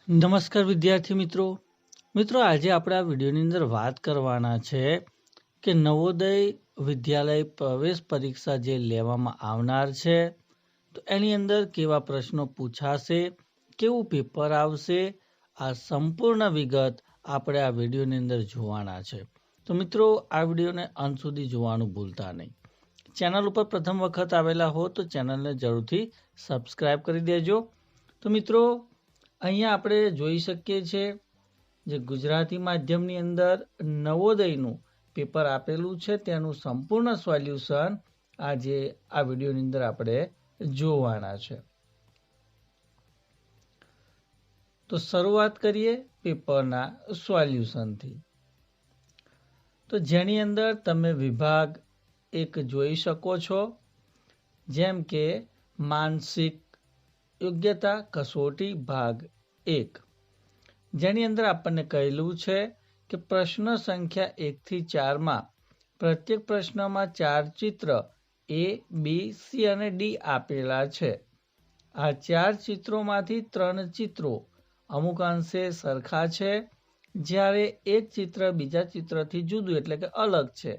નમસ્કાર વિદ્યાર્થી મિત્રો આજે આપણે આ વિડીયોની અંદર વાત કરવાના છે કે નવોદય વિદ્યાલય પ્રવેશ પરીક્ષા જે લેવામાં આવનાર છે તો એની અંદર કેવા પ્રશ્નો પૂછાશે, કેવું પેપર આવશે, આ સંપૂર્ણ વિગત આપણે આ વિડીયોની અંદર જોવાના છે. તો મિત્રો આ વિડીયોને અંત સુધી જોવાનું ભૂલતા નહીં. ચેનલ ઉપર પ્રથમ વખત આવેલા હો તો ચેનલને જરૂરથી સબસ્ક્રાઈબ કરી દેજો. તો મિત્રો અહીંયા આપણે જોઈ શકીએ છીએ જે ગુજરાતી માધ્યમની અંદર નવોદયનું પેપર આપેલું છે તેનું સંપૂર્ણ સોલ્યુશન આજે આ વિડીયોની અંદર આપણે જોવાના છે. તો શરૂઆત કરીએ પેપરના સોલ્યુશનથી. તો જેની અંદર તમે વિભાગ 1 જોઈ શકો છો, જેમ કે માનસિક યોગ્યતા કસોટી ભાગ 1, જેની અંદર આપણને કહેલું છે કે પ્રશ્ન સંખ્યા 1 થી 4 માં પ્રત્યેક પ્રશ્નમાં 4 ચિત્ર A, B, C અને D આપેલા છે. આ 4 ચિત્રોમાંથી 3 ચિત્રો અમુક અંશે સરખા છે, જ્યારે એક ચિત્ર બીજા ચિત્રથી જુદું એટલે કે અલગ છે.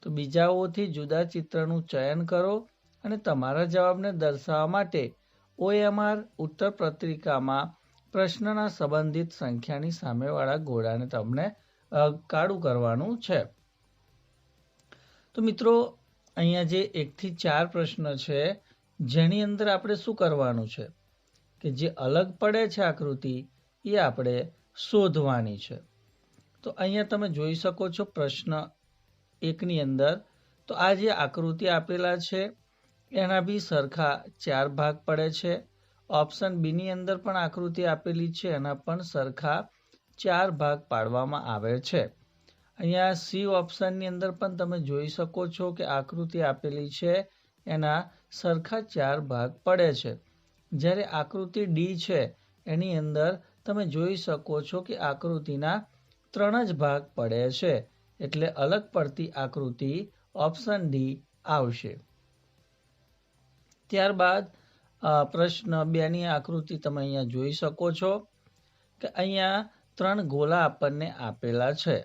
તો બીજાઓથી જુદા ચિત્રનું ચયન કરો અને તમારા જવાબને દર્શાવવા માટે OMR ઉત્તર પત્રિકામાં પ્રશ્નના સંબંધિત સંખ્યાની સામેવાળા ઘોડાને તમને કાળું કરવાનું છે. તો મિત્રો અહીંયા જે 1 થી 4 પ્રશ્ન છે જેની અંદર આપણે શું કરવાનું છે કે જે અલગ પડે છે આકૃતિ એ આપણે શોધવાની છે. તો અહીંયા તમે જોઈ શકો છો પ્રશ્ન 1 ની અંદર તો આ જે આકૃતિ આપેલા છે એના બી સરખા 4 ભાગ પડે છે. ઓપ્શન બી ની અંદર પણ આકૃતિ આપેલી છે, એના પણ સરખા 4 ભાગ પાડવામાં આવે છે. અહીંયા સી ઓપ્શનની અંદર પણ તમે જોઈ શકો છો કે આકૃતિ આપેલી છે એના સરખા 4 ભાગ પડે છે, જ્યારે આકૃતિ ડી છે એની અંદર તમે જોઈ શકો છો કે આકૃતિના 3 જ ભાગ પડે છે, એટલે અલગ પડતી આકૃતિ ઓપ્શન ડી આવશે. ત્યારબાદ પ્રશ્ન 2 ની આકૃતિ તમે અહીંયા જોઈ શકો છો કે અહીંયા 3 ગોલા આપણને આપેલા છે,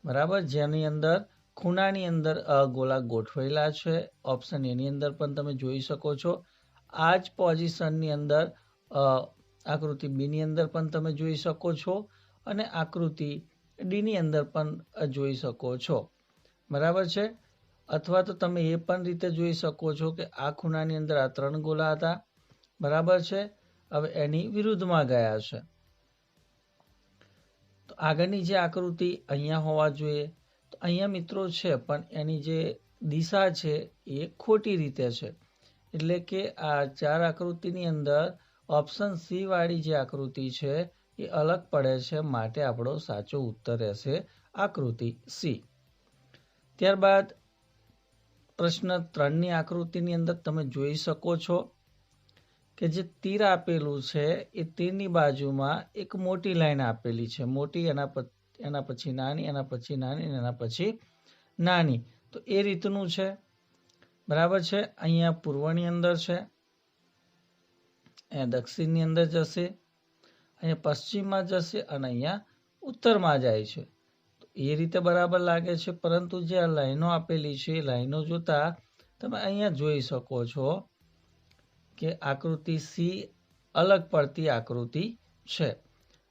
બરાબર, જેની અંદર ખૂણાની અંદર ગોલા ગોઠવેલા છે. ઓપ્શન એની અંદર પણ તમે જોઈ શકો છો. આ જ પોઝિશનની અંદર આકૃતિ બી ની અંદર પણ તમે જોઈ શકો છો અને આકૃતિ ડી ની અંદર પણ જોઈ શકો છો, બરાબર છે. અથવા તો તમે એ પણ રીતે જોઈ શકો છો કે આ ખૂણાની અંદર આ 3 ગોલા હતા, બરાબર છે, હવે એની વિરુદ્ધમાં ગયા છે. તો આગળની જે આકૃતિ અહીંયા હોવા જોઈએ, તો અહીંયા મિત્રો છે પણ એની જે દિશા છે એ ખોટી રીતે છે, એટલે કે આ 4 આકૃતિની અંદર ઓપ્શન સી વાળી જે આકૃતિ છે એ અલગ પડે છે, માટે આપણો સાચો ઉત્તર રહેશે આકૃતિ સી. ત્યારબાદ પ્રશ્ન 3 ની આકૃતિની અંદર તમે જોઈ શકો છો કે જે તીર આપેલું છે એ તીરની બાજુમાં એક મોટી લાઈન આપેલી છે, મોટી, એના પછી નાની, એના પછી નાની, એના પછી નાની. તો એ રીતનું છે, બરાબર છે. અહીંયા પૂર્વની અંદર છે, અહીંયા દક્ષિણની અંદર જશે, અહીંયા પશ્ચિમમાં જશે અને અહીંયા ઉત્તરમાં જાય છે. એ રીતે બરાબર લાગે છે, પરંતુ જે આ લાઈનો આપેલી છે એ લાઈનો જોતા તમે અહીંયા જોઈ શકો છો કે આકૃતિ સી અલગ પડતી આકૃતિ છે.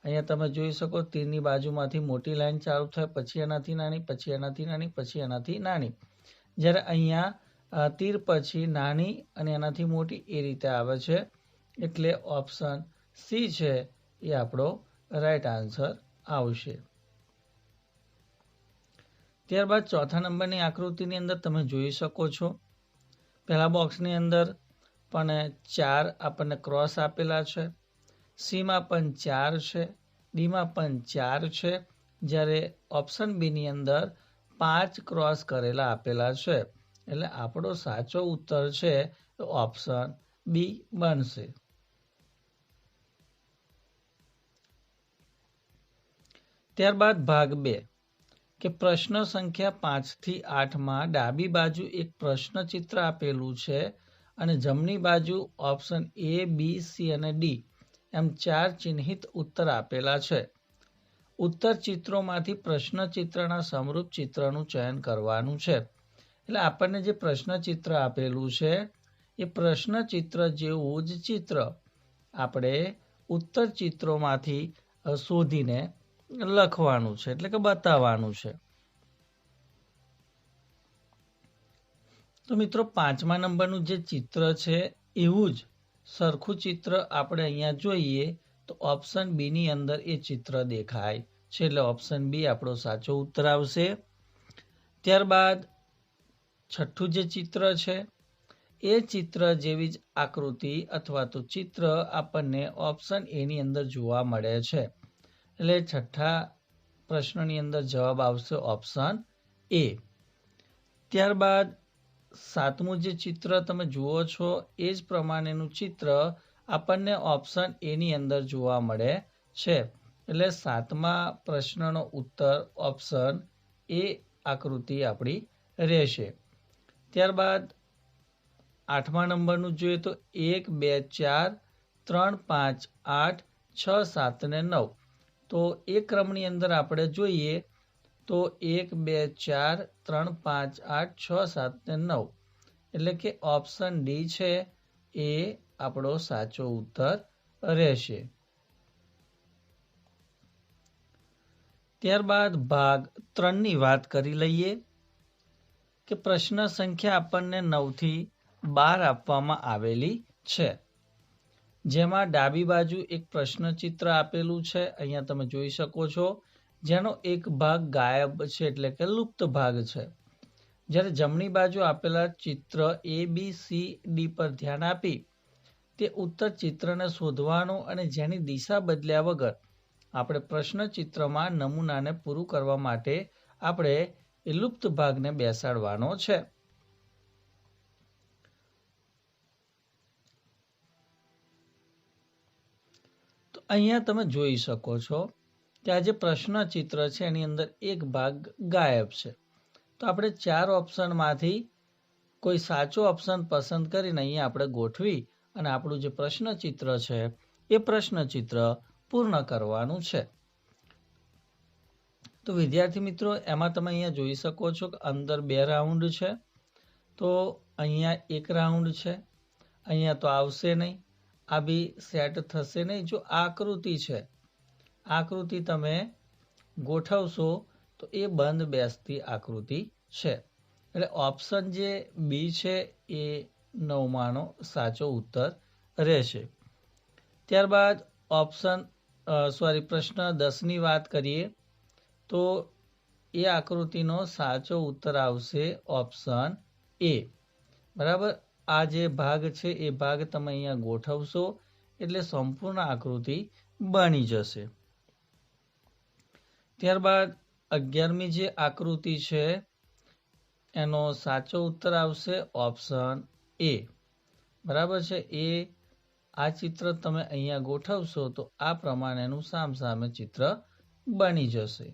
અહીંયા તમે જોઈ શકો તીરની બાજુમાંથી મોટી લાઈન ચાલુ થાય, પછી એનાથી નાની, પછી એનાથી નાની, પછી એનાથી નાની, જ્યારે અહીંયા તીર પછી નાની અને એનાથી મોટી એ રીતે આવે છે, એટલે ઓપ્શન સી છે એ આપણો રાઈટ આન્સર આવશે. ત્યારબાદ ચોથા નંબરની આકૃતિની અંદર તમે જોઈ શકો છો પહેલા બોક્સની અંદર પણ 4 આપણને ક્રોસ આપેલા છે, સીમાં પણ 4 છે, ડીમાં પણ 4 છે, જ્યારે ઓપ્શન બી ની અંદર 5 ક્રોસ કરેલા આપેલા છે, એટલે આપણો સાચો ઉત્તર છે ઓપ્શન બી બનશે. ત્યારબાદ ભાગ 2 કે પ્રશ્ન સંખ્યા 5 થી 8 માં ડાબી બાજુ એક પ્રશ્ન ચિત્ર આપેલું છે અને જમણી બાજુ ઓપ્શન A, B, C અને D એમ 4 ચિહ્નિત ઉત્તર આપેલા છે. ઉત્તર ચિત્રોમાંથી પ્રશ્ન ચિત્રના સમરૂપ ચિત્રનું ચયન કરવાનું છે. એટલે આપણને જે પ્રશ્ન ચિત્ર આપેલું છે એ પ્રશ્ન ચિત્ર જેવું જ ચિત્ર આપણે ઉત્તર ચિત્રોમાંથી શોધીને લખવાનું છે, એટલે કે બતાવવાનું છે. તો મિત્રો 5મા નંબરનું જે ચિત્ર છે એવું જ સરખું ચિત્ર આપણે અહીંયા જોઈએ તો ઓપ્શન બી ની અંદર એ ચિત્ર દેખાય છે, એટલે ઓપ્શન બી આપણો સાચો ઉત્તર આવશે. ત્યારબાદ 6થું જે ચિત્ર છે એ ચિત્ર જેવી જ આકૃતિ અથવા તો ચિત્ર આપણને ઓપ્શન એ ની અંદર જોવા મળે છે, એટલે 6થા પ્રશ્નની અંદર જવાબ આવશે ઓપ્શન એ. ત્યારબાદ 7મું જે ચિત્ર તમે જુઓ છો એ જ પ્રમાણેનું ચિત્ર આપણને ઓપ્શન એ ની અંદર જોવા મળે છે, એટલે 7મા પ્રશ્નનો ઉત્તર ઓપ્શન એ આકૃતિ આપણી રહેશે. ત્યારબાદ 8મા નંબરનું જોઈએ તો 1 2 4 3 5 8 6 7 ને 9. તો એ ક્રમની અંદર આપણે જોઈએ તો 1 2 4 3 5 8 6 7 ને 9, એટલે કે ઓપ્શન ડી છે એ આપણો સાચો ઉત્તર રહેશે. ત્યારબાદ ભાગ 3ની વાત કરી લઈએ કે પ્રશ્ન સંખ્યા આપણને 9 થી 12 આપવામાં આવેલી છે, જેમાં ડાબી બાજુ એક પ્રશ્ન ચિત્ર આપેલું છે, અહીંયા તમે જોઈ શકો છો, જેનો એક ભાગ ગાયબ છે, એટલે કે લુપ્ત ભાગ છે. જ્યારે જમણી બાજુ આપેલા ચિત્ર એ બી સી ડી પર ધ્યાન આપી તે ઉત્તર ચિત્રને શોધવાનું અને જેની દિશા બદલ્યા વગર આપણે પ્રશ્ન ચિત્રમાં નમૂનાને પૂરું કરવા માટે આપણે એ લુપ્ત ભાગને બેસાડવાનો છે. તો અહીંયા તમે જોઈ શકો છો કે આ જે પ્રશ્ન ચિત્ર છે એની અંદર એક ભાગ ગાયબ છે. તો આપણે 4 ઓપ્શનમાંથી કોઈ સાચો ઓપ્શન પસંદ કરીને અહીંયા આપણે ગોઠવી અને આપણું જે પ્રશ્ન ચિત્ર છે એ પ્રશ્ન ચિત્ર પૂર્ણ કરવાનું છે. તો વિદ્યાર્થી મિત્રો, એમાં તમે અહીંયા જોઈ શકો છો કે અંદર 2 રાઉન્ડ છે. તો અહીંયા 1 રાઉન્ડ છે, અહીંયા તો આવશે નહીં, આ બી સેટ થશે નહીં. જો આકૃતિ છે, આકૃતિ તમે ગોઠવશો તો એ બંધ બેસતી આકૃતિ છે, એટલે ઓપ્શન જે બી છે એ 9માનો સાચો ઉત્તર રહેશે. ત્યારબાદ પ્રશ્ન 10ની વાત કરીએ તો એ આકૃતિનો સાચો ઉત્તર આવશે ઓપ્શન એ. બરાબર, આ જે ભાગ છે એ ભાગ તમે અહીંયા ગોઠવશો એટલે સંપૂર્ણ આકૃતિ બની જશે. ત્યારબાદ 11મી જે આકૃતિ છે એનો સાચો ઉત્તર આવશે ઓપ્શન એ. બરાબર છે, એ આ ચિત્ર તમે અહીંયા ગોઠવશો તો આ પ્રમાણેનું સામસામે ચિત્ર બની જશે.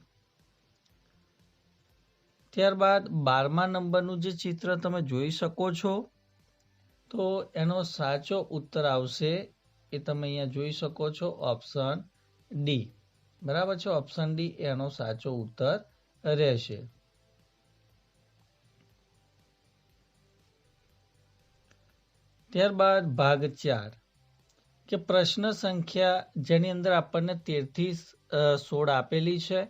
ત્યારબાદ 12મા નંબરનું જે ચિત્ર તમે જોઈ શકો છો તો એનો સાચો ઉત્તર આવશે એ તમે અહીંયા જોઈ શકો છો ઓપ્શન ડી. બરાબર છે, ઓપ્શન ડી એનો સાચો ઉત્તર રહેશે. ત્યારબાદ ભાગ 4 કે પ્રશ્ન સંખ્યા જેની અંદર આપણને 13 થી 16 આપેલી છે,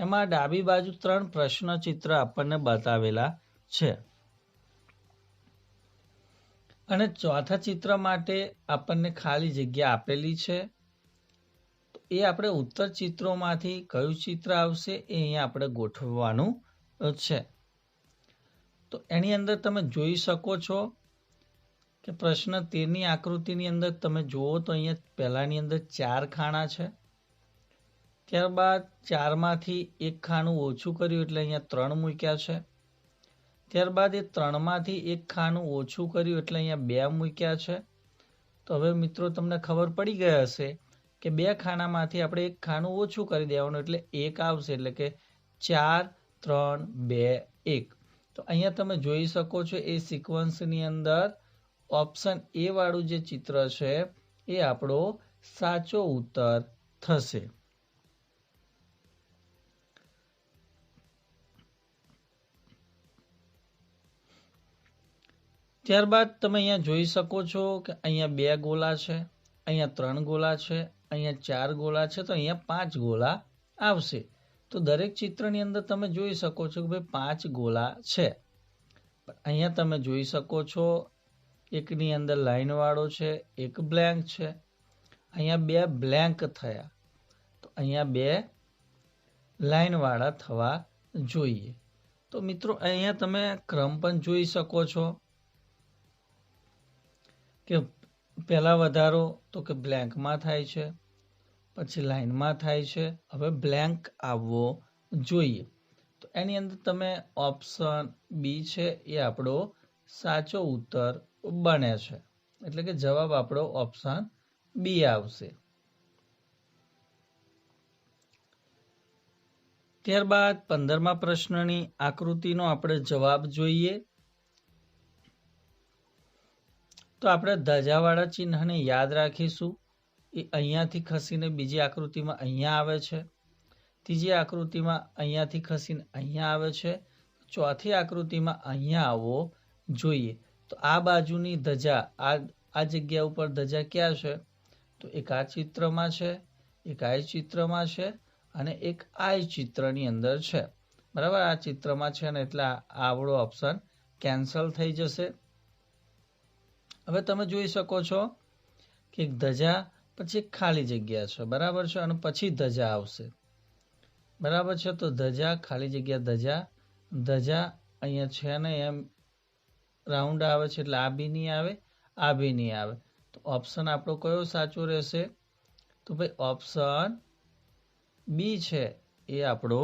એમાં ડાબી બાજુ 3 પ્રશ્ન ચિત્ર આપણને બતાવેલા છે અને ચોથા ચિત્ર માટે આપણને ખાલી જગ્યા આપેલી છે. તો એ આપણે ઉત્તર ચિત્રોમાંથી કયું ચિત્ર આવશે એ અહીંયા આપણે ગોઠવવાનું છે. તો એની અંદર તમે જોઈ શકો છો કે પ્રશ્ન 13ની આકૃતિની અંદર તમે જુઓ તો અહીંયા પહેલાની અંદર 4 ખાના છે. ત્યારબાદ 4માંથી 1 ખાનું ઓછું કર્યું એટલે અહીંયા 3 મૂક્યા છે. ત્યારબાદ એ 3માંથી 1 ખાનું ઓછું કર્યું એટલે અહીંયા 2 મૂક્યા છે. તો હવે મિત્રો તમને ખબર પડી ગઈ હશે કે 2 ખાનામાંથી આપણે 1 ખાનું ઓછું કરી દેવાનું એટલે 1 આવશે, એટલે કે 4 3 2 1. તો અહીંયા તમે જોઈ શકો છો એ સિક્વન્સની અંદર ઓપ્શન એ વાળું જે ચિત્ર છે એ આપણો સાચો ઉત્તર થશે. ત્યારબાદ તમે અહીંયા જોઈ શકો છો કે અહીંયા 2 ગોલા છે, અહીંયા 3 ગોલા છે, અહીંયા 4 ગોલા છે, તો અહીંયા 5 ગોલા આવશે. તો દરેક ચિત્રની અંદર તમે જોઈ શકો છો કે ભાઈ 5 ગોલા છે. અહીંયા તમે જોઈ શકો છો એકની અંદર લાઈન વાળો છે, એક બ્લેન્ક છે. અહીંયા 2 બ્લેન્ક થયા, તો અહીંયા 2 લાઈન વાળા થવા જોઈએ. તો મિત્રો અહીંયા તમે ક્રમ પણ જોઈ શકો છો કે પહેલા વધારો તો કે બ્લેન્કમાં થાય છે, પછી લાઈનમાં થાય છે, હવે બ્લેન્ક આવવો જોઈએ. તો એની અંદર તમે ઓપ્શન બી છે એ આપણો સાચો ઉત્તર બને છે, એટલે કે જવાબ આપણો ઓપ્શન બી આવશે. ત્યારબાદ 15મા પ્રશ્નની આકૃતિનો આપણે જવાબ જોઈએ. તો આપણે ધજાવાળા ચિહ્નને યાદ રાખીશું. એ અહીંયાથી ખસીને બીજી આકૃતિમાં અહીંયા આવે છે, ત્રીજી આકૃતિમાં અહીંયાથી ખસીને અહીંયા આવે છે, ચોથી આકૃતિમાં અહીંયા આવવો જોઈએ. તો આ બાજુની ધજા આ જગ્યા ઉપર ધજા ક્યાં છે? તો એક આ ચિત્રમાં છે, એક આ ચિત્રમાં છે, અને એક આ ચિત્રની અંદર છે. બરાબર, આ ચિત્રમાં છે ને એટલે આવડો ઓપ્શન કેન્સલ થઈ જશે. હવે તમે જોઈ શકો છો કે એક ધજા પછી એક ખાલી જગ્યા છે, બરાબર છે, અને પછી ધજા આવશે. બરાબર છે, તો ધજા ખાલી જગ્યા ધજા અહીંયા છે ને એમ રાઉન્ડ આવે છે, એટલે આ બી નહીં આવે, આ બી નહીં આવે. તો ઓપ્શન આપણો કયો સાચો રહેશે? તો ભાઈ ઓપ્શન બી છે એ આપણો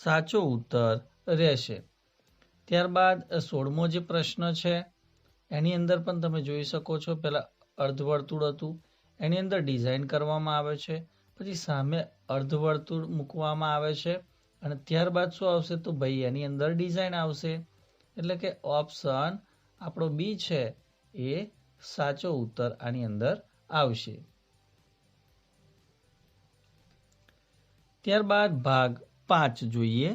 સાચો ઉત્તર રહેશે. ત્યારબાદ 16મો જે પ્રશ્ન છે એની અંદર પણ તમે જોઈ શકો છો, પહેલા અર્ધવર્તુળ હતું, એની અંદર ડિઝાઇન કરવામાં આવે છે, પછી સામે અર્ધવર્તુળ મૂકવામાં આવે છે, અને ત્યારબાદ શું આવશે? તો ભાઈ એની અંદર ડિઝાઇન આવશે. એટલે કે ઓપ્શન આપણો બી છે એ સાચો ઉત્તર આની અંદર આવશે. ત્યારબાદ ભાગ 5 જોઈએ,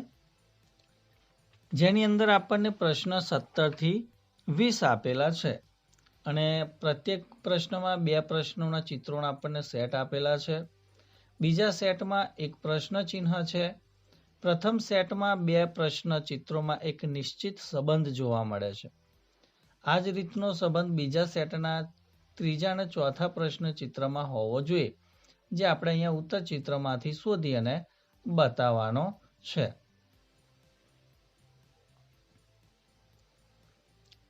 જેની અંદર આપણને પ્રશ્ન 17 થી 20 આપેલા છે, અને પ્રત્યેક પ્રશ્નમાં 2 પ્રશ્નોના ચિત્રોના આપણને સેટ આપેલા છે. બીજા સેટમાં એક પ્રશ્ન ચિહ્ન છે. પ્રથમ સેટમાં 2 પ્રશ્ન ચિત્રોમાં એક નિશ્ચિત સંબંધ જોવા મળે છે. આ જ રીતનો સંબંધ બીજા સેટના ત્રીજા અને ચોથા પ્રશ્ન ચિત્રમાં હોવો જોઈએ, જે આપણે અહીંયા ઉત્તર ચિત્રમાંથી શોધી અને બતાવવાનો છે.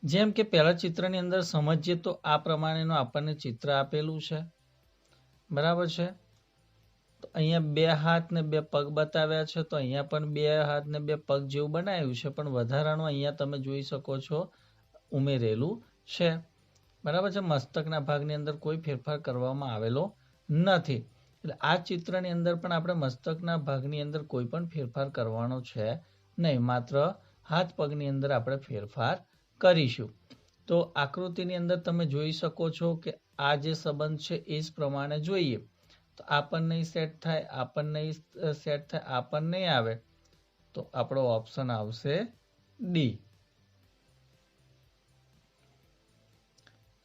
જેમ કે પહેલા ચિત્રની અંદર સમજીએ તો આ પ્રમાણેનું આપણને ચિત્ર આપેલું છે, બરાબર છે. તો અહીંયા 2 હાથ ને 2 પગ બતાવ્યા છે, તો અહીંયા પણ 2 હાથ ને 2 પગ જેવું બનાવ્યું છે, પણ વધારાનું અહીંયા તમે જોઈ શકો છો ઉમેરેલું છે, બરાબર છે. મસ્તકના ભાગની અંદર કોઈ ફેરફાર કરવામાં આવેલો નથી. એટલે આ ચિત્રની અંદર પણ આપણે મસ્તકના ભાગની અંદર કોઈ પણ ફેરફાર કરવાનો છે નહીં, માત્ર હાથ પગની અંદર આપણે ફેરફાર કરીશું. તો આકૃતિની અંદર તમે જોઈ શકો છો કે આ જે સંબંધ છે એ જ પ્રમાણે જોઈએ. તો આ પણ નહીં સેટ થાય, આ પણ નહીં સેટ થાય, આ પણ નહીં આવે, તો આપણો ઓપ્શન આવશે ડી.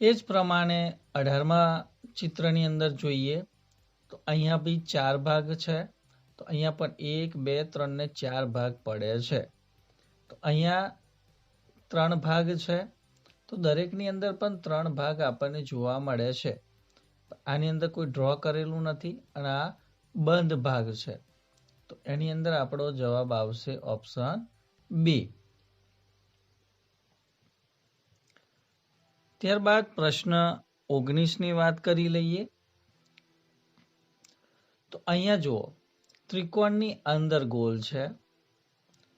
એ જ પ્રમાણે 18મા ચિત્રની અંદર જોઈએ તો અહીંયા બી 4 ભાગ છે, તો અહીંયા પણ 1 2 3 ને 4 ભાગ પડે છે. તો અહીંયા 3 ભાગ છે, તો દરેકની અંદર પણ 3 ભાગ આપણને જોવા મળે છે. આની અંદર કોઈ ડ્રો કરેલું નથી, અને આ બંધ ભાગ છે, તો એની અંદર આપણો જવાબ આવશે ઓપ્શન બી. ત્યારબાદ પ્રશ્ન 19ની વાત કરી લઈએ. તો અહીંયા જુઓ, ત્રિકોણની અંદર ગોલ છે,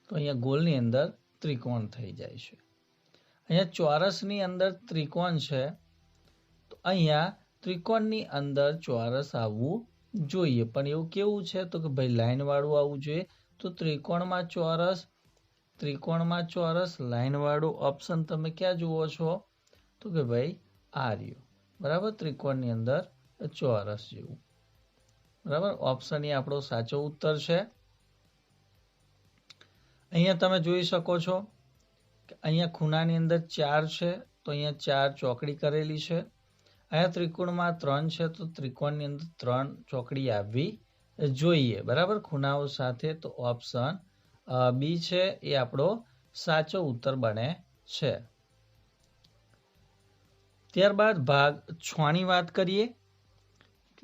તો અહીંયા ગોલની અંદર ત્રિકોણ થઈ જાય છે. અહીંયા ચોરસની અંદર ત્રિકોણ છે, તો અહીંયા ત્રિકોણની અંદર ચોરસ આવવું જોઈએ. પણ એવું કેવું છે? તો કે ભાઈ લાઈન વાળું આવવું જોઈએ. તો ત્રિકોણમાં ચોરસ લાઈન વાળું ઓપ્શન તમે ક્યાં જુઓ છો? તો કે ભાઈ આ રહ્યું, બરાબર, ત્રિકોણની અંદર ચોરસ જેવું. બરાબર, ઓપ્શન એ આપણો સાચો ઉત્તર છે. અહીંયા તમે જોઈ શકો છો કે અહીંયા ખૂણાની અંદર 4 છે, તો અહીંયા 4 ચોકડી કરેલી છે. અહીંયા ત્રિકોણમાં 3 છે, તો ત્રિકોણની અંદર 3 ચોકડી આવવી જોઈએ. બરાબર, ખૂણાઓ સાથે. તો ઓપ્શન બી છે એ આપણો સાચો ઉત્તર બને છે. ત્યારબાદ ભાગ 6 ની વાત કરીએ,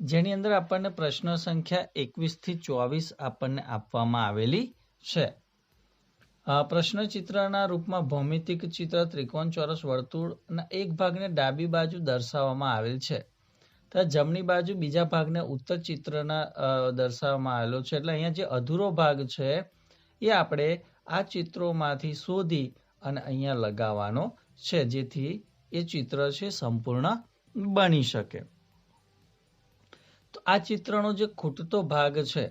જેની અંદર આપણને પ્રશ્ન સંખ્યા 21 થી 24 આપણને આપવામાં આવેલી છે. પ્રશ્ન ચિત્રના રૂપમાં ભૌમિતિક ચિત્ર ત્રિકોણ, ચોરસ, વર્તુળના એક ભાગને ડાબી બાજુ દર્શાવવામાં આવેલ છે. તો જમણી બાજુ બીજા ભાગને ઉત્તર ચિત્રના દર્શાવવામાં આવેલો છે. એટલે અહીંયા જે અધૂરો ભાગ છે એ આપણે આ ચિત્રોમાંથી શોધી અને અહીંયા લગાવવાનો છે, જેથી એ ચિત્ર છે સંપૂર્ણ બની શકે. તો આ ચિત્રનો જે ખૂટતો ભાગ છે,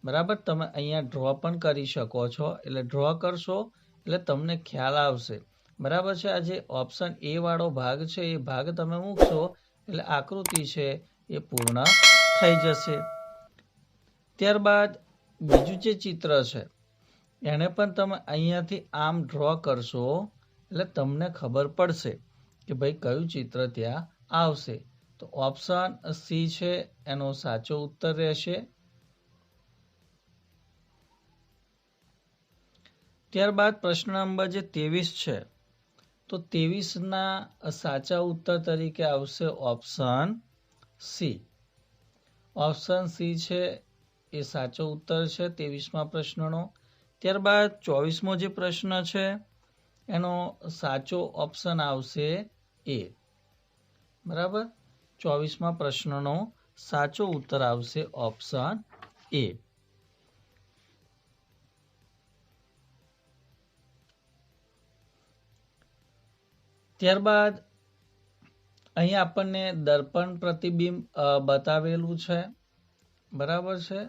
બરાબર, તમે અહીંયા ડ્રો પણ કરી શકો છો. એટલે ડ્રો કરશો એટલે તમને ખ્યાલ આવશે. બરાબર છે, આ જે ઓપ્શન એ વાળો ભાગ છે એ ભાગ તમે મૂકશો એટલે આકૃતિ છે એ પૂર્ણ થઈ જશે. ત્યારબાદ બીજું જે ચિત્ર છે એને પણ તમે અહીંયાથી આમ ડ્રો કરશો એટલે તમને ખબર પડશે કે ભાઈ કયું ચિત્ર ત્યાં આવશે. તો ઓપ્શન સી છે એનો સાચો ઉત્તર રહેશે. ત્યારબાદ પ્રશ્ન નંબર જે 23 છે, તો 23ના સાચા ઉત્તર તરીકે આવશે ઓપ્શન સી. ઓપ્શન સી છે એ સાચો ઉત્તર છે 23મા પ્રશ્નનો. ત્યારબાદ 24મો જે પ્રશ્ન છે એનો સાચો ઓપ્શન આવશે એ. બરાબર, 24મા પ્રશ્નનો સાચો ઉત્તર આવશે ઓપ્શન એ. ત્યારબાદ અહીં આપણને દર્પણ પ્રતિબિંબ બતાવેલું છે. બરાબર છે,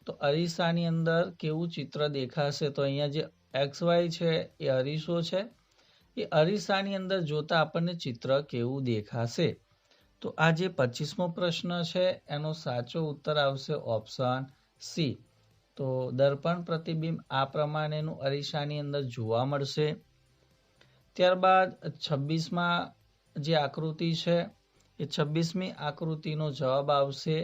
તો અરીસાની અંદર કેવું ચિત્ર દેખાશે? તો અહીંયા જે XY છે એ અરીસો છે. એ અરીસાની અંદર જોતા આપણને ચિત્ર કેવું દેખાશે? તો આ જે 25મો પ્રશ્ન છે એનો સાચો ઉત્તર આવશે ઓપ્શન સી. તો દર્પણ પ્રતિબિંબ આ પ્રમાણેનું અરીસાની અંદર જોવા મળશે. ત્યારબાદ 26મા જે આકૃતિ છે એ 26મી આકૃતિનો જવાબ આવશે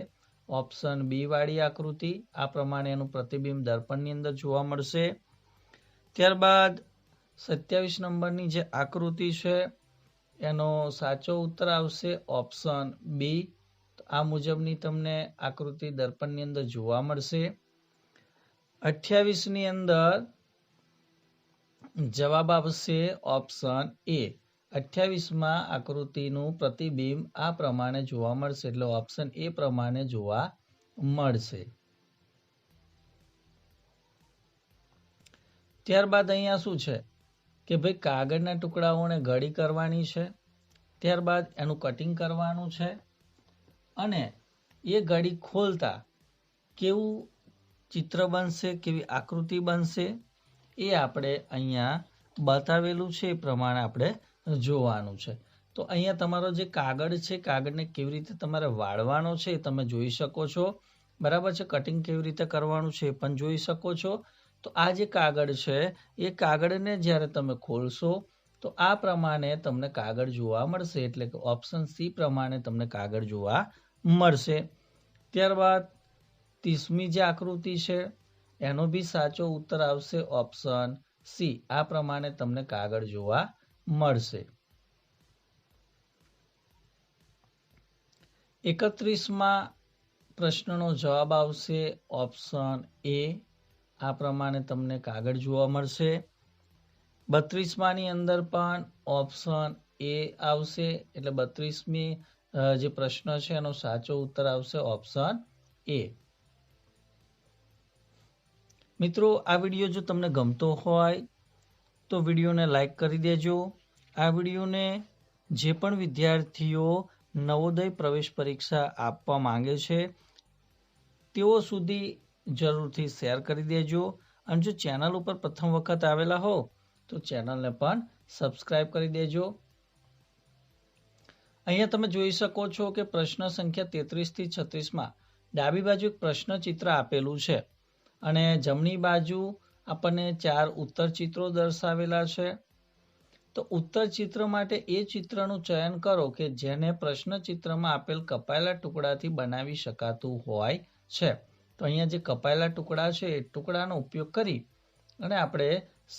ઓપ્શન બી વાળી આકૃતિ. આ પ્રમાણે એનું પ્રતિબિંબ દર્પણની અંદર જોવા મળશે. ત્યારબાદ 27 નંબરની જે આકૃતિ છે એનો સાચો ઉત્તર આવશે ઓપ્શન બી. આ મુજબની તમને આકૃતિ દર્પણની અંદર જોવા મળશે. 28ની અંદર જવાબ આવશે ઓપ્શન એ. 28માં આકૃતિનું પ્રતિબિંબ આ પ્રમાણે જોવા મળશે, એટલે ઓપ્શન એ પ્રમાણે જોવા મળશે. ત્યારબાદ અહીંયા શું છે કે ભાઈ કાગળના ટુકડાઓને ઘડી કરવાની છે. ત્યારબાદ એનું કટિંગ કરવાનું છે અને એ ઘડી ખોલતા કેવું ચિત્ર બનશે, કેવી આકૃતિ બનશે એ આપણે અહીંયા બતાવેલું છે એ પ્રમાણે આપણે જોવાનું છે. તો અહીંયા તમારો જે કાગળ છે, કાગળને કેવી રીતે તમારે વાળવાનો છે એ તમે જોઈ શકો છો. બરાબર છે, કટિંગ કેવી રીતે કરવાનું છે એ પણ જોઈ શકો છો. તો આ જે કાગળ છે એ કાગળને જ્યારે તમે ખોલશો તો આ પ્રમાણે તમને કાગળ જોવા મળશે, એટલે કે ઓપ્શન સી પ્રમાણે તમને કાગળ જોવા મળશે. ત્યારબાદ 30મી જે આકૃતિ છે એનો બી સાચો ઉત્તર આવશે ઓપ્શન સી. આ પ્રમાણે તમને કાગળ જોવા મળશે. 31મા પ્રશ્નનો જવાબ આવશે ઓપ્શન એ. આ પ્રમાણે તમને કાગળ જોવા મળશે. 32માની અંદર પણ ઓપ્શન એ આવશે, એટલે 32મી જે પ્રશ્ન છે એનો સાચો ઉત્તર આવશે ઓપ્શન એ. મિત્રો, આ વિડીયો જો તમને ગમતો હોય તો વિડીયોને લાઈક કરી દેજો. આ વિડીયોને જે પણ વિદ્યાર્થીઓ નવોદય પ્રવેશ પરીક્ષા આપવા માંગે છે તેઓ સુધી જરૂરથી શેર કરી દેજો. અને જો ચેનલ ઉપર પ્રથમ વખત આવેલા હો તો ચેનલને પણ સબસ્ક્રાઇબ કરી દેજો. અહીંયા તમે જોઈ શકો છો કે પ્રશ્ન સંખ્યા 33 થી 36માં ડાબી બાજુ એક પ્રશ્ન ચિત્ર આપેલું છે અને જમણી બાજુ આપણને 4 ઉત્તર ચિત્રો દર્શાવેલા છે. તો ઉત્તર ચિત્ર માટે એ ચિત્રનું ચયન કરો કે જેને પ્રશ્ન ચિત્રમાં આપેલ કપાયેલા ટુકડાથી બનાવી શકાતું હોય છે. તો અહીંયા જે કપાયેલા ટુકડા છે એ ટુકડાનો ઉપયોગ કરી અને આપણે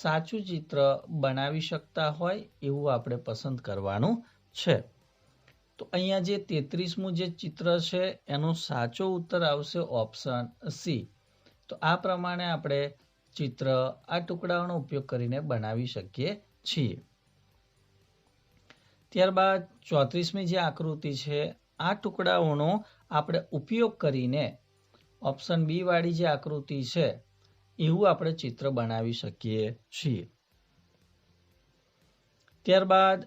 સાચું ચિત્ર બનાવી શકતા હોય એવું આપણે પસંદ કરવાનું છે. તો અહીંયા જે 33મું જે ચિત્ર છે એનો સાચો ઉત્તર આવશે ઓપ્શન સી. તો આ પ્રમાણે આપણે ચિત્ર આ ટુકડાઓનો ઉપયોગ કરીને બનાવી શકીએ છીએ. ત્યારબાદ 34મી જે આકૃતિ છે આ ટુકડાઓનો આપણે ઉપયોગ કરીને ઓપ્શન બી વાળી જે આકૃતિ છે એવું આપણે ચિત્ર બનાવી શકીએ છીએ. ત્યારબાદ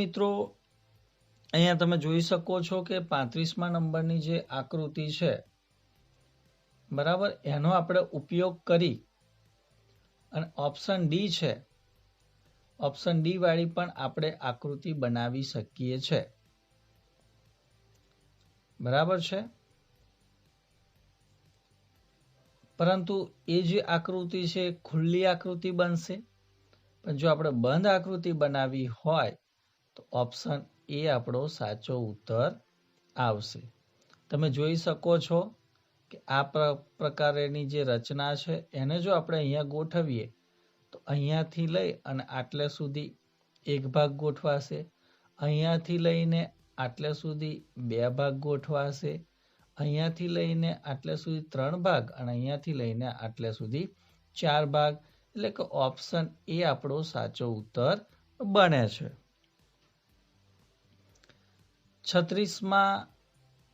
મિત્રો અહીંયા તમે જોઈ શકો છો કે 35મા નંબરની જે આકૃતિ છે બરાબર એનો આપણે ઉપયોગ કરી અને ઓપ્શન ડી છે ઓપ્શન ડી વાળી પણ આપણે આકૃતિ બનાવી શકીએ છે. બરાબર છે, પરંતુ એ જે આકૃતિ છે ખુલ્લી આકૃતિ બનશે. પણ જો આપણે બંધ આકૃતિ બનાવી હોય તો ઓપ્શન એ આપણો સાચો ઉત્તર આવશે. તમે જોઈ શકો છો કે આ પ્રકારની જે રચના છે એને જો આપણે અહીંયા ગોઠવીએ તો અહીંયાથી લઈ અને આટલે સુધી એક ભાગ ગોઠવાશે, અહીંયાથી લઈને આટલે સુધી 2 ભાગ ગોઠવાશે, અહીંયાથી લઈને આટલે સુધી 3 ભાગ અને અહીંયાથી લઈને આટલે સુધી 4 ભાગ. એટલે કે ઓપ્શન એ આપણો સાચો ઉત્તર બને છે. 36મા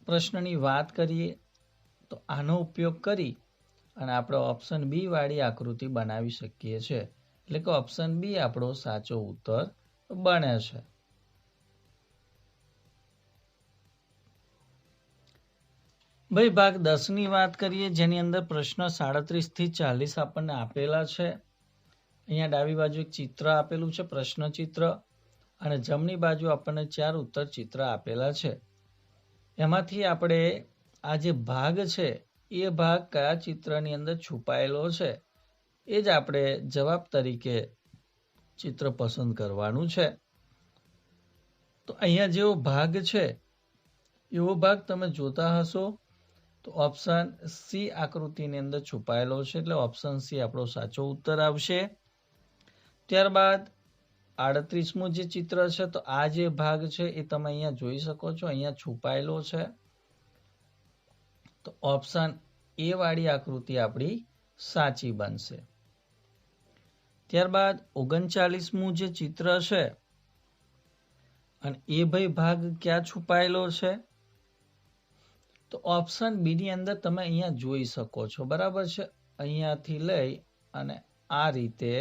પ્રશ્નની વાત કરીએ તો આનો ઉપયોગ કરી અને આપણે ઓપ્શન બી વાળી આકૃતિ બનાવી શકીએ છીએ. એટલે કે ઓપ્શન બી આપણો સાચો ઉત્તર બને છે. ભાઈ ભાગ 10ની વાત કરીએ જેની અંદર પ્રશ્ન 37 થી 40 આપણને આપેલા છે. અહીંયા ડાબી બાજુ એક ચિત્ર આપેલું છે પ્રશ્ન ચિત્ર અને જમણી બાજુ આપણને 4 ઉત્તર ચિત્ર આપેલા છે. એમાંથી આપણે આ જે ભાગ છે એ ભાગ કયા ચિત્રની અંદર છુપાયેલો છે એ જ આપણે જવાબ તરીકે ચિત્ર પસંદ કરવાનું છે. તો અહીંયા જેવો ભાગ છે એવો ભાગ તમે જોતા હશો તો ઓપ્શન સી આકૃતિની અંદર છુપાયેલો છે. એટલે ઓપ્શન સી આપણો સાચો ઉત્તર આવશે. ત્યારબાદ 38મું જે ચિત્ર છે તો આ જે ભાગ છે એ તમે અહીંયા જોઈ શકો છો, અહીંયા છુપાયેલો છે. તો ઓપ્શન એ વાળી આકૃતિ આપણી સાચી બનશે. ત્યારબાદ 39મું જે ચિત્ર છે અને એ ભાઈ ભાગ ક્યાં છુપાયેલો છે તો ઓપ્શન બી ની અંદર તમે અહીંયા જોઈ શકો છો. બરાબર છે, અહીંયાથી લઈ અને આ રીતે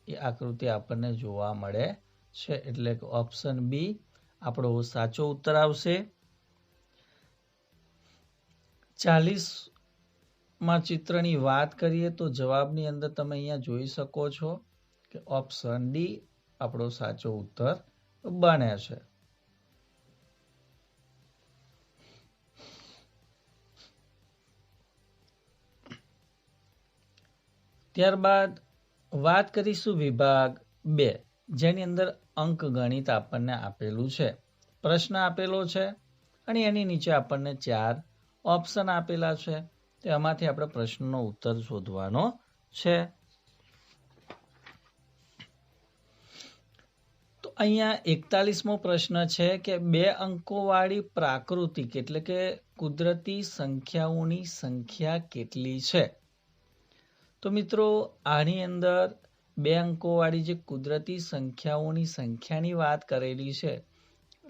એ આકૃતિ આપણને જોવા મળે છે. એટલે કે ઓપ્શન બી આપણો સાચો ઉત્તર આવશે. 40માં ચિત્રની વાત કરીએ તો જવાબની અંદર તમે અહીંયા જોઈ શકો છો કે ઓપ્શન ડી આપણો સાચો ઉત્તર બને છે. ત્યારબાદ વાત કરીશું વિભાગ 2 જેની અંદર અંક ગણિત આપણને આપેલું છે. પ્રશ્ન આપેલો છે અને એની નીચે આપણને 4 ઓપ્શન આપેલા છે. તેમાંથી આપણે પ્રશ્નનો ઉત્તર શોધવાનો છે. તો અહીંયા 41મો પ્રશ્ન છે કે 2 અંકોવાળી પ્રાકૃતિક એટલે કે કુદરતી સંખ્યાઓની સંખ્યા કેટલી છે? તો મિત્રો આની અંદર 2 અંકોવાળી જે કુદરતી સંખ્યાઓની સંખ્યાની વાત કરેલી છે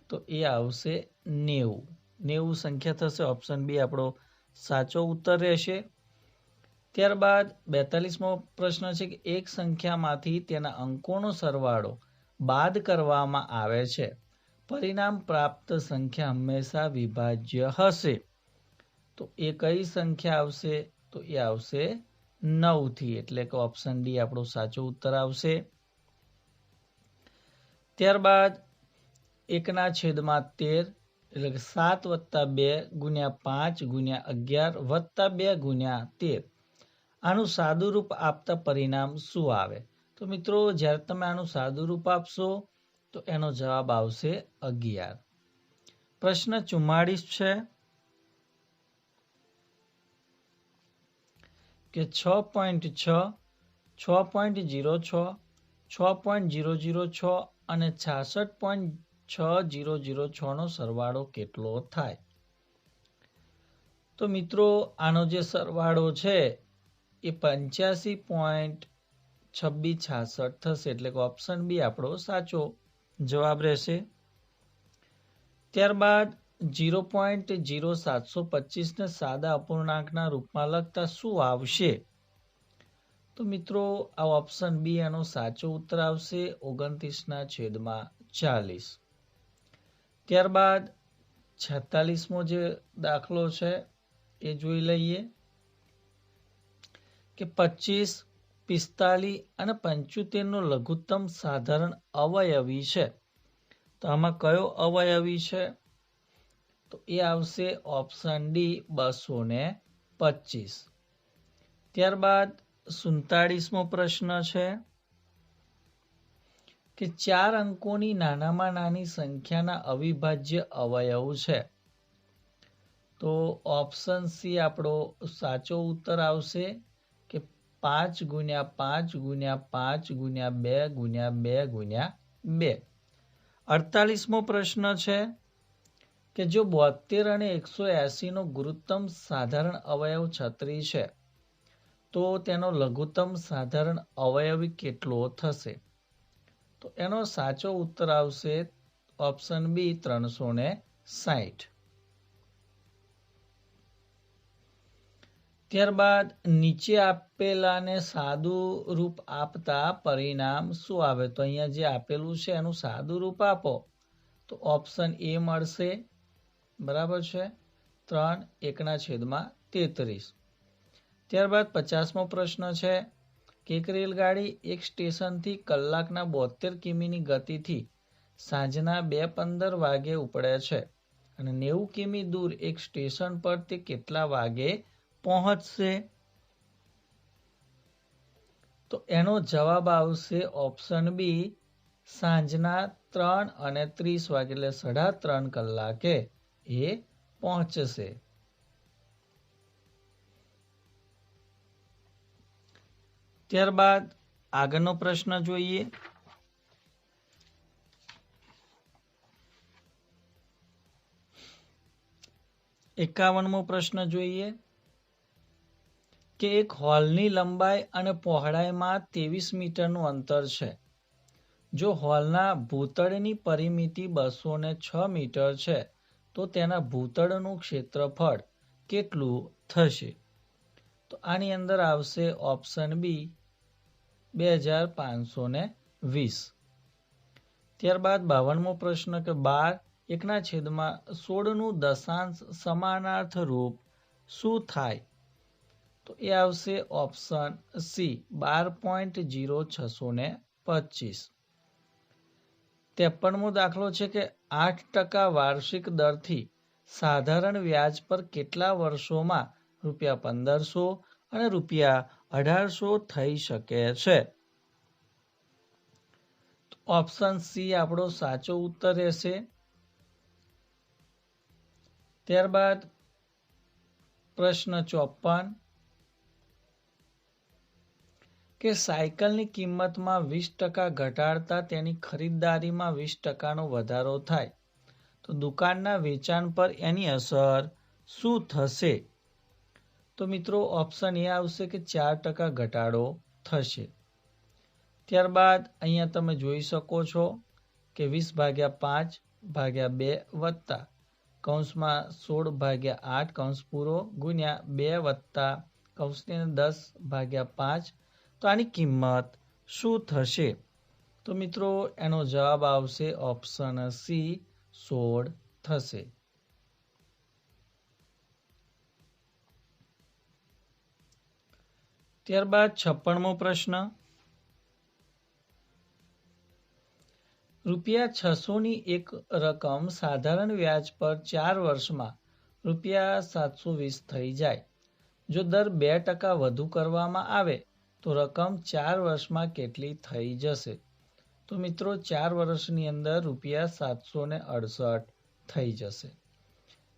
તો એ આવશે 90. 90 સંખ્યા થશે. ઓપ્શન બી આપણો સાચો ઉત્તર રહેશે. ત્યારબાદ 42મો પ્રશ્ન છે કે એક સંખ્યામાંથી તેના અંકોનો સરવાળો બાદ કરવામાં આવે છે પરિણામ પ્રાપ્ત સંખ્યા હંમેશા વિભાજ્ય હશે. તો એ કઈ સંખ્યા આવશે? તો એ આવશે 9 થી, એટલે કે ઓપ્શન ડી આપણો સાચો ઉત્તર આવશે. ત્યારબાદ 1/13 એટલે કે 7 + 2 × 5 × 11 + 2 × 13. આનું સાદુરૂપ આપતા પરિણામ શું આવે? તો મિત્રો, જ્યારે તમે આનું સાદુરૂપ આપશો તો એનો જવાબ આવશે 11. પ્રશ્ન 44 છે કે 6.6, 6.06, 6.006 અને 66.6006 નો સરવાળો કેટલો થાય? તો મિત્રો, આનો જે સરવાળો છે એ 85.2666 થશે, એટલે કે ઓપ્શન બી આપણો સાચો જવાબ રહેશે. ત્યારબાદ 0.0725 ને સાદા અપૂર્ણાંકના રૂપમાં લખતા શું આવશે? તો મિત્રો, આ ઓપ્શન બી એનો સાચો ઉત્તર આવશે 29/40. ત્યારબાદ 46મો જે દાખલો છે એ જોઈ લઈએ કે 25, 45 અને 75 નો લઘુત્તમ સાધારણ અવયવી છે. તો આમાં કયો અવયવી છે? તો એ આવશે ઓપ્શન ડી 225. ત્યારબાદ 47મો પ્રશ્ન છે કે 4 અંકોની નાનામાં નાની સંખ્યાના અવિભાજ્ય અવયવ છે. તો ઓપ્શન સી આપણો સાચો ઉત્તર આવશે કે 5 × 5 × 5 × 2 × 2 × 2. 48મો પ્રશ્ન છે કે જો 72 અને 180 નો ગુરુત્તમ સાધારણ અવયવ 36 છે તો તેનો લઘુત્તમ સાધારણ અવયવી કેટલો થશે? તો એનો સાચો ઉત્તર આવશે ઓપ્શન બી 360. ત્યારબાદ નીચે આપેલાને સાદું રૂપ આપતા પરિણામ શું આવે? તો અહીંયા જે આપેલું છે એનું સાદું રૂપ આપો તો ઓપ્શન એ મળશે. બરાબર છે, 3/1/33. ત્યારબાદ 50મો પ્રશ્ન છે કે એક રેલગાડી એક સ્ટેશનથી કલાકના 72 કિમીની ગતિથી સાંજના 2:15 વાગે ઉપડે છે અને 90 કિમી દૂર એક સ્ટેશન પર તે કેટલા વાગે પહોંચશે? તો એનો જવાબ આવશે ઓપ્શન બી સાંજના 3:30 વાગે, એટલે 3.5 કલાકે એ પહોંચશે. ત્યારબાદ આગળનો પ્રશ્ન જોઈએ. 51મો પ્રશ્ન જોઈએ કે એક હોલની લંબાઈ અને પહોળાઈમાં 23 મીટરનું અંતર છે. જો હોલના ભૂતળની પરિમિતિ 206 મીટર છે તો તેના ભૂતળનું ક્ષેત્રફળ કેટલું થશે? તો આની અંદર આવશે ઓપ્શન બી 2520. ત્યારબાદ 52મો પ્રશ્ન કે 12 1/16 નું દશાંશ સમાનાર્થ રૂપ શું થાય? તો એ આવશે ઓપ્શન સી 12.0625. 53મો દાખલો છે કે 8% વાર્ષિક દરથી સાધારણ વ્યાજ પર કેટલા વર્ષોમાં ₹1500 અને ₹1800 થઈ શકે છે? ઓપ્શન સી આપણો સાચો ઉત્તર રહેશે. ત્યારબાદ પ્રશ્ન 54 કે સાયકલની કિંમતમાં 20% ઘટાડતા તેની ખરીદદારીમાં 20%નો વધારો થાય તો દુકાનના વેચાણ પર એની અસર શું થશે? તો મિત્રો, ઓપ્શન એ આવશે કે 4% ઘટાડો થશે. ત્યારબાદ અહીંયા તમે જોઈ શકો છો કે 20/5/2 વત્તા કૌંસમાં 16/8 કૌંસ પૂરો ગુણ્યા 2 વત્તા કૌંસની 10/5. તો આની કિંમત શું થશે? તો મિત્રો, એનો જવાબ આવશે ઓપ્શન સી 16 થશે. ત્યારબાદ 56મો પ્રશ્ન. ₹600ની એક રકમ સાધારણ વ્યાજ પર 4 વર્ષમાં ₹720 થઈ જાય. જો દર 2% વધુ કરવામાં આવે તો રકમ 4 વર્ષમાં કેટલી થઈ જશે? તો મિત્રો 4 વર્ષની અંદર ₹768 થઈ જશે.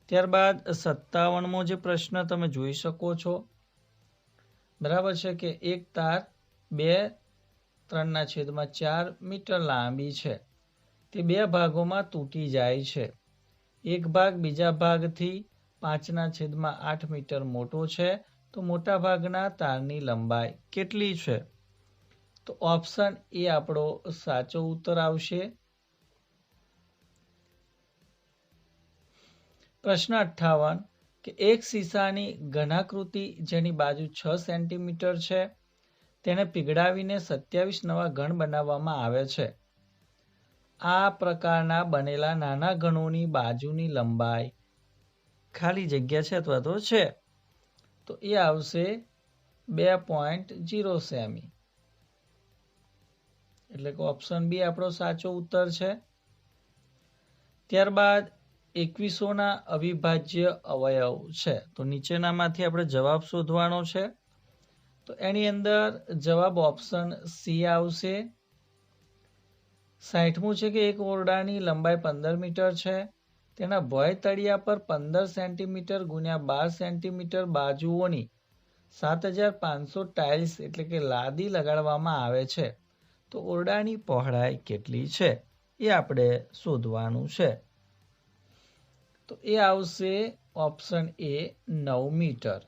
ત્યારબાદ 57મો જે પ્રશ્ન તમે જોઈ શકો છો, બરાબર છે, કે એક તાર 2.3/4 મીટર લાંબી છે. તે 2 ભાગોમાં તૂટી જાય છે. એક ભાગ બીજા ભાગથી 5/8 મીટર મોટો છે. તો મોટા ભાગના તારની લંબાઈ કેટલી છે? તો ઓપ્શન એ આપણો સાચો ઉત્તર આવશે. પ્રશ્ન 58 કે એક શીશાની ઘનાકૃતિ જેની બાજુ 6 સેન્ટીમીટર છે તેને પીગળાવીને 27 નવા ઘન બનાવવામાં આવે છે. આ પ્રકારના બનેલા નાના ઘનોની બાજુની લંબાઈ ખાલી જગ્યા છે અથવા તો છે, તો એ આવશે 2.0 સેમી. એટલે કે ઓપ્શન બી આપણો સાચો ઉત્તર છે. ત્યારબાદ 21ના અવિભાજ્ય અવયવ છે. તો નીચેનામાંથી આપણે જવાબ શોધવાનો છે. તો એની અંદર જવાબ ઓપ્શન સી આવશે. 60મું છે કે એક ઓરડાની લંબાઈ 15 મીટર છે. તેના ભોંય તળિયા પર 15 સેન્ટીમીટર ગુણ્યા 12 સેન્ટીમીટર બાજુઓની 7500 ટાઇલ્સ એટલે કે લાદી લગાડવામાં આવે છે. તો ઓરડાની પહોળાઈ કેટલી છે એ આપણે શોધવાનું છે. તો એ આવશે ઓપ્શન એ 9 મીટર.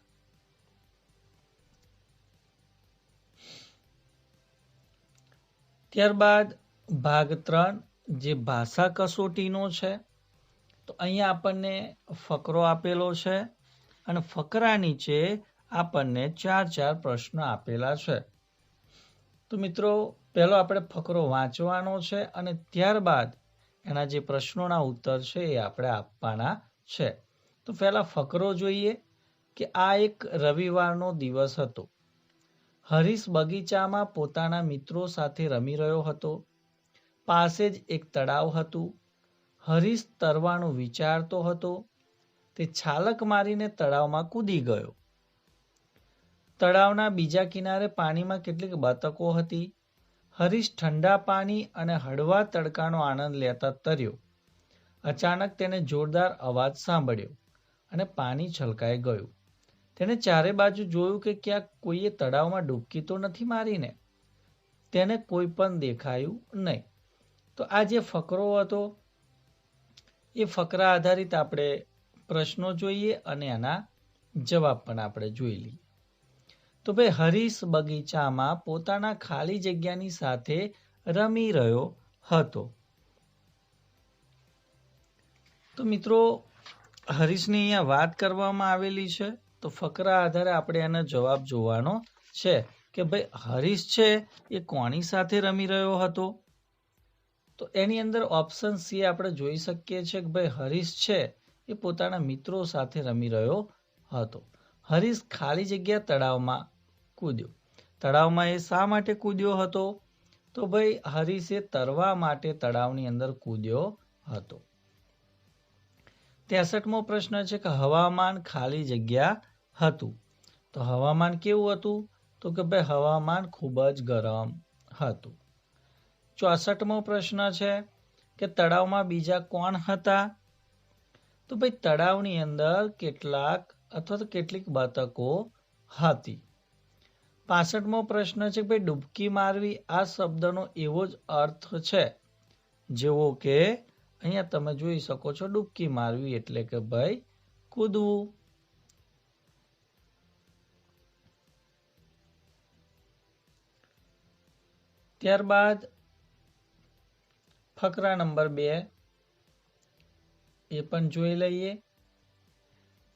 ત્યારબાદ ભાગ 3 જે ભાષા કસોટીનો છે. તો અહીંયા આપણને ફકરો આપેલો છે અને ફકરા નીચે આપણને 4 પ્રશ્નો આપેલા છે. તો મિત્રો પહેલો આપણે ફકરો વાંચવાનો છે અને ત્યારબાદ એના જે પ્રશ્નોના ઉત્તર છે એ આપણે આપવાના છે. તો પહેલા ફકરો જોઈએ કે આ એક રવિવારનો દિવસ હતો. હરીશ બગીચામાં પોતાના મિત્રો સાથે રમી રહ્યો હતો. પાસે જ એક તળાવ હતું. હરીશ તરવાનું વિચારતો હતો. તે છાલક મારીને તળાવમાં કૂદી ગયો. તળાવના બીજા કિનારે પાણીમાં કેટલીક બતકો હતી. હરીશ ઠંડા પાણી અને હળવા તડકાનો આનંદ લેતા તર્યો. અચાનક તેને જોરદાર અવાજ સાંભળ્યો અને પાણી છલકાઈ ગયું. તેને ચારે બાજુ જોયું કે ક્યાંક કોઈએ તળાવમાં ડૂબકી તો નથી મારીને. તેને કોઈ પણ દેખાયું નહીં. તો આ જે ફકરો હતો એ ફકરા આધારિત આપણે પ્રશ્નો જોઈએ અને એના જવાબ પણ આપણે જોઈ લઈએ. તો ભાઈ હરીશ બગીચામાં પોતાના ખાલી જગ્યાની સાથે રમી રહ્યો હતો. તો મિત્રો હરીશની અહીંયા વાત કરવામાં આવેલી છે. તો ફકરા આધારે આપણે એનો જવાબ જોવાનો છે કે ભાઈ હરીશ છે એ કોની સાથે રમી રહ્યો હતો. તો એની અંદર ઓપ્શન સી આપણે જોઈ શકીએ છીએ કે ભાઈ હરીશ છે એ પોતાના મિત્રો સાથે રમી રહ્યો હતો. હરીશ ખાલી જગ્યા તળાવમાં કૂદ્યો. તળાવમાં એ શા માટે કૂદ્યો હતો? તો ભાઈ હરીશે તરવા માટે તળાવની અંદર કૂદ્યો હતો. 63મો પ્રશ્ન છે કે હવામાન ખાલી જગ્યા હતું. તો હવામાન કેવું હતું? તો કે ભાઈ હવામાન ખૂબ જ ગરમ હતું. 64મો પ્રશ્ન છે કે તળાવમાં બીજા કોણ હતા? તો ભાઈ તળાવની અંદર કેટલાક અથવા તો કેટલીક બતકો હતી. 65મો પ્રશ્ન છે કે ભાઈ ડૂબકી મારવી આ શબ્દનો એવો જ અર્થ છે જેવો કે અહીંયા તમે જોઈ શકો છો ડૂબકી મારવી એટલે કે ભાઈ કૂદવું. ત્યારબાદ ફકરા નંબર 2 એ પણ જોઈ લઈએ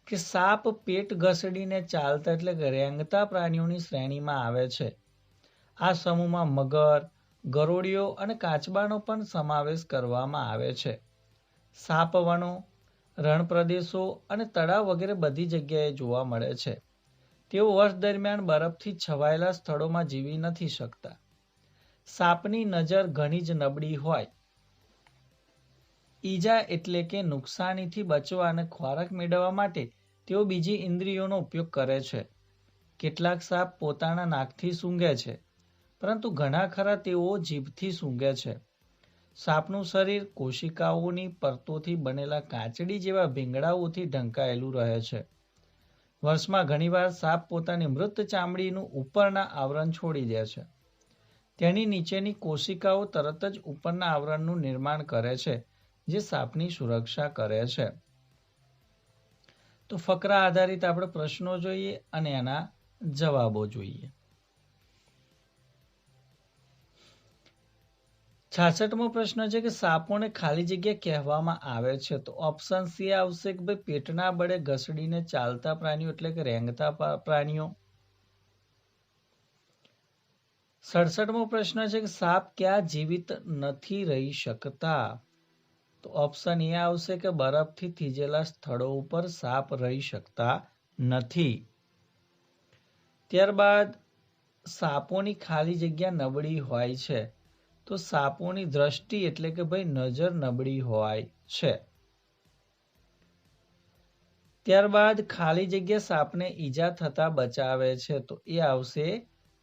કે સાપ પેટ ઘસડીને ચાલતા એટલે કે રેંગતા પ્રાણીઓની શ્રેણીમાં આવે છે. આ સમૂહમાં મગર, ગરોળીઓ અને કાચબાનો પણ સમાવેશ કરવામાં આવે છે. સાપવનો, રણ પ્રદેશો અને તળાવ વગેરે બધી જગ્યાએ જોવા મળે છે. તેઓ વર્ષ દરમિયાન બરફથી છવાયેલા સ્થળોમાં જીવી નથી શકતા. સાપની નજર ઘણી જ નબળી હોય. ઈજા એટલે કે નુકસાનીથી બચવા અને ખોરાક મેળવવા માટે તેઓ બીજી ઇન્દ્રિયોનો ઉપયોગ કરે છે. કેટલાક સાપ પોતાના નાકથી સૂંઘે છે, પરંતુ ઘણા ખરા તેઓ જીભથી સૂંઘે છે. સાપનું શરીર કોશિકાઓની પરતોથી બનેલા કાચડી જેવા ભીંગડાઓથી ઢંકાયેલું રહે છે. વર્ષમાં ઘણીવાર સાપ પોતાની મૃત ચામડીનું ઉપરના આવરણ છોડી દે છે. તેની નીચેની કોશિકાઓ તરત જ ઉપરના આવરણનું નિર્માણ કરે છે, જે સાપની સુરક્ષા કરે છે. તો ફકરા આધારિત આપણે પ્રશ્નો જોઈએ અને એના જવાબો જોઈએ. 66મો પ્રશ્ન છે કે સાપોને ખાલી જગ્યા કહેવામાં આવે છે. તો ઓપ્શન સી આવશે કે ભાઈ પેટના બળે ઘસડીને ચાલતા પ્રાણીઓ એટલે કે રેંગતા પ્રાણીઓ. 67મો પ્રશ્ન છે કે સાપ ક્યાં જીવિત નથી રહી શકતા. તો ઓપ્શન એ આવશે કે બરફથી થીજેલા સ્થળો ઉપર સાપ રહી શકતા નથી. ત્યારબાદ સાપોની ખાલી જગ્યા નબળી હોય છે. તો સાપોની દ્રષ્ટિ એટલે કે ભાઈ નજર નબળી હોય છે. ત્યારબાદ ખાલી જગ્યા સાપને ઈજા થતા બચાવે છે. તો એ આવશે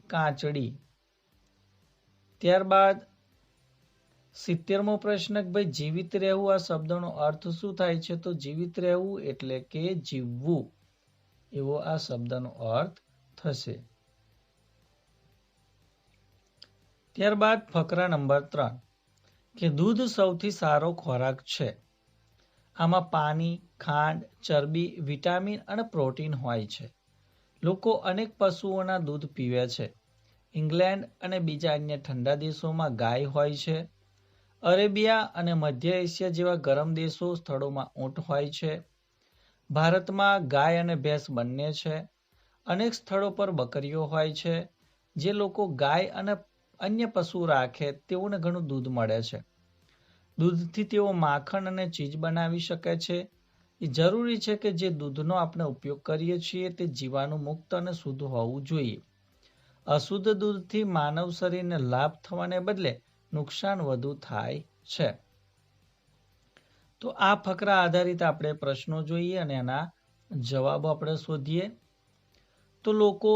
કાચડી. ત્યારબાદ 70મો પ્રશ્ન કે ભાઈ જીવિત રહેવું આ શબ્દનો અર્થ શું થાય છે. તો જીવિત રહેવું એટલે કે જીવવું એવો આ શબ્દનો અર્થ થશે. ત્યારબાદ ફકરા નંબર 3 કે દૂધ સૌથી સારો ખોરાક છે. આમાં પાણી, ખાંડ, ચરબી, વિટામિન અને પ્રોટીન હોય છે. લોકો અનેક પશુઓના દૂધ પીવે છે. ઇંગ્લેન્ડ અને બીજા અન્ય ઠંડા દેશોમાં ગાય હોય છે. અરેબિયા અને મધ્ય એશિયા જેવા ગરમ દેશો સ્થળોમાં ઊંટ હોય છે. ભારતમાં ગાય અને ભેંસ બંને છે. અનેક સ્થળો પર બકરીઓ હોય છે. જે લોકો ગાય અને અન્ય પશુ રાખે તેઓને ઘણું દૂધ મળે છે. દૂધથી તેઓ માખણ અને ચીઝ બનાવી શકે છે. એ જરૂરી છે કે જે દૂધનો આપણે ઉપયોગ કરીએ છીએ તે જીવાણુ મુક્ત અને શુદ્ધ હોવું જોઈએ. અશુદ્ધ દૂધથી માનવ શરીરને લાભ થવાને બદલે નુકસાન વધુ થાય છે. તો આ ફકરા આધારિત આપણે પ્રશ્નો જોઈએ અને એના જવાબો આપણે શોધીએ. તો લોકો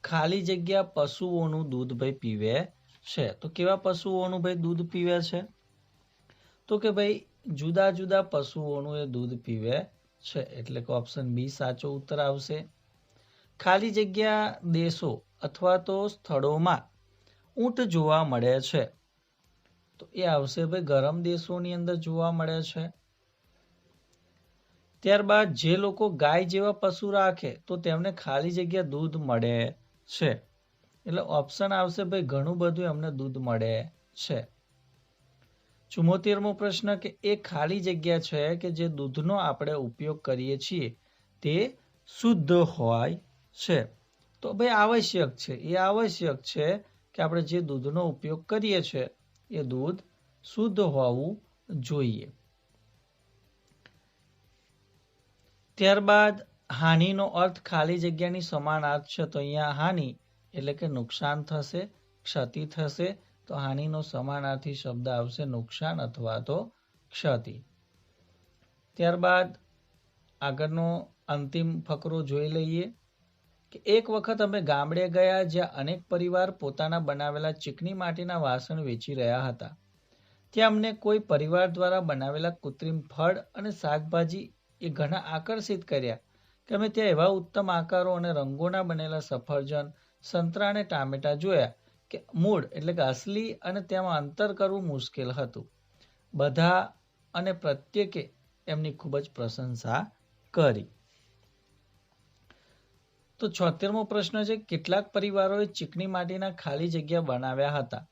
ખાલી જગ્યા પશુઓનું દૂધ ભાઈ પીવે છે. તો કેવા પશુઓનું ભાઈ દૂધ પીવે છે. તો કે ભાઈ જુદા જુદા પશુઓનું એ દૂધ પીવે છે. એટલે કે ઓપ્શન બી સાચો ઉત્તર આવશે. ખાલી જગ્યા દેશો અથવા તો સ્થળોમાં ઊંટ જોવા મળે છે. તો એ આવશે ભાઈ ગરમ દેશોની અંદર જોવા મળે છે. ત્યારબાદ જે લોકો ગાય જેવા પશુ રાખે તો તેમને ખાલી જગ્યા દૂધ મળે છે. એટલે ઓપ્શન આવશે ભાઈ ઘણું બધું એમને દૂધ મળે છે. 74મો પ્રશ્ન કે એ ખાલી જગ્યા છે કે જે દૂધનો આપણે ઉપયોગ કરીએ છીએ તે શુદ્ધ હોય છે. તો ભાઈ આવશ્યક છે. એ આવશ્યક છે કે આપણે જે દૂધનો ઉપયોગ કરીએ છીએ એ દૂધ શુદ્ધ હોવું જોઈએ. ત્યારબાદ હાનિનો અર્થ ખાલી જગ્યાની સમાનાર્થ છે. તો અહીંયા હાનિ એટલે કે નુકસાન થશે, ક્ષતિ થશે. તો હાનિનો સમાનાર્થી શબ્દ આવશે નુકસાન અથવા તો ક્ષતિ. ત્યારબાદ આગળનો અંતિમ ફકરો જોઈ લઈએ કે એક વખત અમે ગામડે ગયા જ્યાં અનેક પરિવાર પોતાના બનાવેલા ચીકણી માટીના વાસણ વેચી રહ્યા હતા. ત્યાં અમને કોઈ પરિવાર દ્વારા બનાવેલા કૃત્રિમ ફળ અને શાકભાજી એ ઘણા આકર્ષિત કર્યા કે અમે ત્યાં એવા ઉત્તમ આકારો અને રંગોના બનેલા સફરજન, સંતરા અને ટામેટા જોયા કે મૂળ એટલે કે અસલી અને તેમાં અંતર કરવું મુશ્કેલ હતું. બધા અને પ્રત્યેકે એમની ખૂબ જ પ્રશંસા કરી. તો 76મો પ્રશ્ન છે કેટલાક પરિવારોએ ચીકણી માટીના ખાલી જગ્યા બનાવ્યા હતા.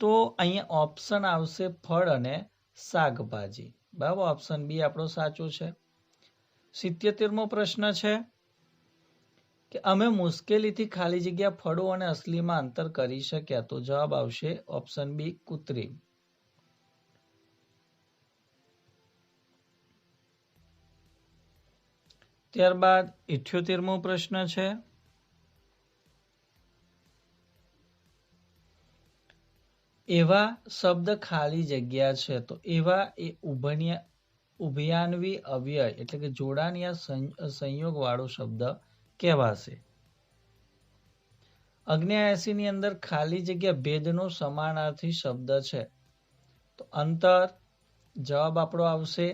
તો અહીંયા ઓપ્શન આવશે ફળ અને શાકભાજી. બરાબર, ઓપ્શન બી આપણો સાચો છે. 77મો પ્રશ્ન છે કે અમે મુશ્કેલીથી ખાલી જગ્યા ફળો અને અસલીમાં અંતર કરી શક્યા. તો જવાબ આવશે ઓપ્શન બી કૃત્રિમ. ત્યારબાદ 78મો પ્રશ્ન છે, એવા શબ્દ ખાલી જગ્યા છે. તો એવા એ ઉભયાન્વી અવ્યય એટલે કે જોડાણ યા સંયોગ વાળો શબ્દ કહેવાશે. 79 ની અંદર ખાલી જગ્યા ભેદનો સમાનાર્થી શબ્દ છે. તો અંતર જવાબ આપણો આવશે.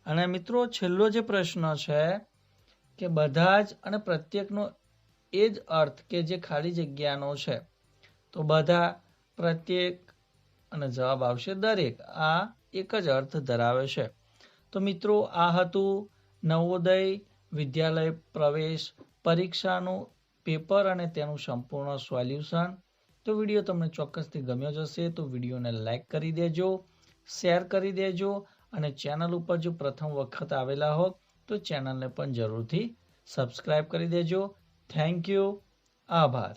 અને મિત્રો છેલ્લો જે પ્રશ્ન છે કે બધા જ અને પ્રત્યેકનો એ જ અર્થ કે જે ખાલી જગ્યાનો છે. તો બધા, પ્રત્યેક અને જવાબ આવશે દરેક. આ એક જ અર્થ ધરાવે છે. તો મિત્રો આ હતું નવોદય વિદ્યાલય પ્રવેશ પરીક્ષાનું પેપર અને તેનું સંપૂર્ણ સોલ્યુશન. તો વિડીયો તમને ચોક્કસથી ગમ્યો જ હશે. તો વિડીયોને લાઈક કરી દેજો, શેર કરી દેજો અને ચેનલ ઉપર જો પ્રથમ વખત આવેલા હો તો ચેનલને પણ જરૂરથી સબસ્ક્રાઈબ કરી દેજો. Thank you. આભાર.